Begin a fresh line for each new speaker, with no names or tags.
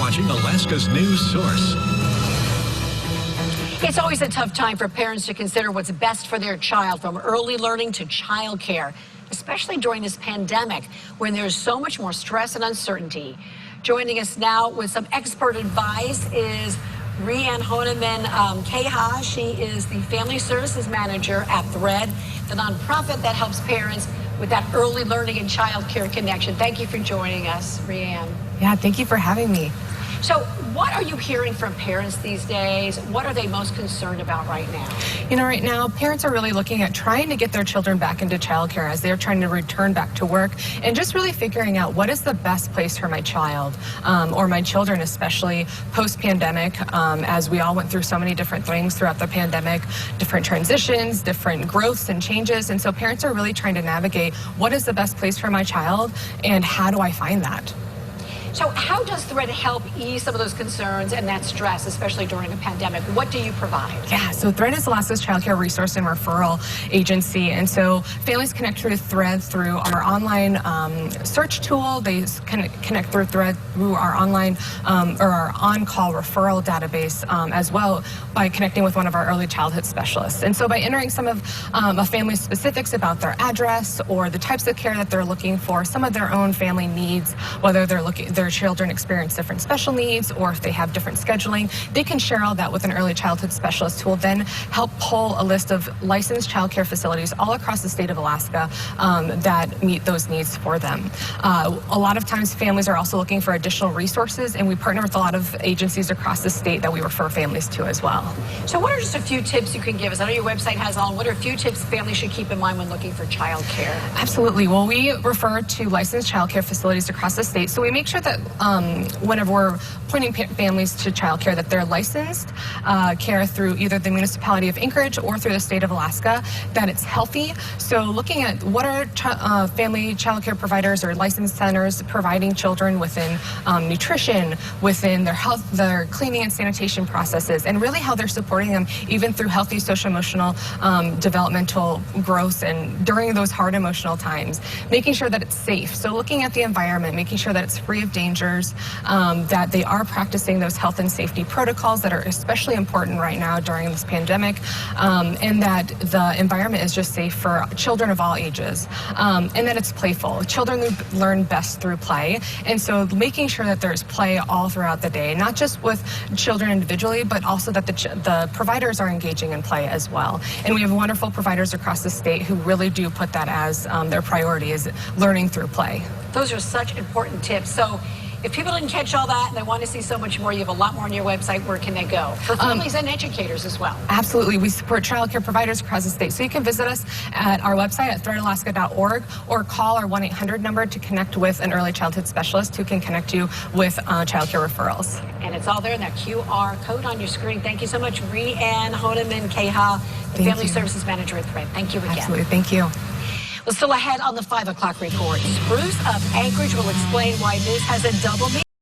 watching Alaska's news source.
It's always a tough time for parents to consider what's best for their child, from early learning to childcare, especially during this pandemic when there's so much more stress and uncertainty. Joining us now with some expert advice is Reanne Honemann-Queja. She is the Family Services Manager at Thread, the nonprofit that helps parents with that early learning and childcare connection. Thank you for joining us, Reanne.
Yeah, thank you for having me.
So what are you hearing from parents these days? What are they most concerned about right now?
You know, right now, parents are really looking at trying to get their children back into childcare as they're trying to return back to work, and just really figuring out what is the best place for my child, or my children, especially post-pandemic, as we all went through so many different things throughout the pandemic, different transitions, different growths and changes. And so parents are really trying to navigate what is the best place for my child and how do I find that?
So how does Thread help ease some of those concerns and that stress, especially during a pandemic? What do you provide?
Yeah, so Thread is Alaska's childcare resource and referral agency. And so families connect through Thread through our online search tool. They connect through Thread through our online or our on-call referral database as well by connecting with one of our early childhood specialists. And so by entering some of a family's specifics about their address or the types of care that they're looking for, some of their own family needs, whether their children experience different special needs or if they have different scheduling, they can share all that with an early childhood specialist who will then help pull a list of licensed child care facilities all across the state of Alaska that meet those needs for them. A lot of times families are also looking for additional resources, and we partner with a lot of agencies across the state that we refer families to as well.
So what are just a few tips you can give us? I know your website has all. What are a few tips families should keep in mind when looking for child care?
Absolutely. Well, we refer to licensed child care facilities across the state, so we make sure that whenever we're pointing families to child care, that they're licensed care through either the municipality of Anchorage or through the state of Alaska, that it's healthy. So looking at what are family child care providers or licensed centers providing children within nutrition, within their health, their cleaning and sanitation processes, and really how they're supporting them even through healthy social-emotional developmental growth and during those hard emotional times, making sure that it's safe. So looking at the environment, making sure that it's free of dangers, that they are practicing those health and safety protocols that are especially important right now during this pandemic, and that the environment is just safe for children of all ages, and that it's playful. Children learn best through play, and so making sure that there's play all throughout the day, not just with children individually, but also that the providers are engaging in play as well. And we have wonderful providers across the state who really do put that as their priority, is learning through play.
Those are such important tips. So if people didn't catch all that and they want to see so much more, you have a lot more on your website. Where can they go? For families and educators as well.
Absolutely. We support child care providers across the state. So you can visit us at our website at threadalaska.org or call our 1-800 number to connect with an early childhood specialist who can connect you with child care referrals.
And it's all there in that QR code on your screen. Thank you so much, Reanne Honemann-Queja, the Family Services Manager at Thread. Thank you again.
Absolutely. Thank you.
Well, still ahead on the 5 o'clock report, Spruce of Anchorage will explain why this has a double meaning.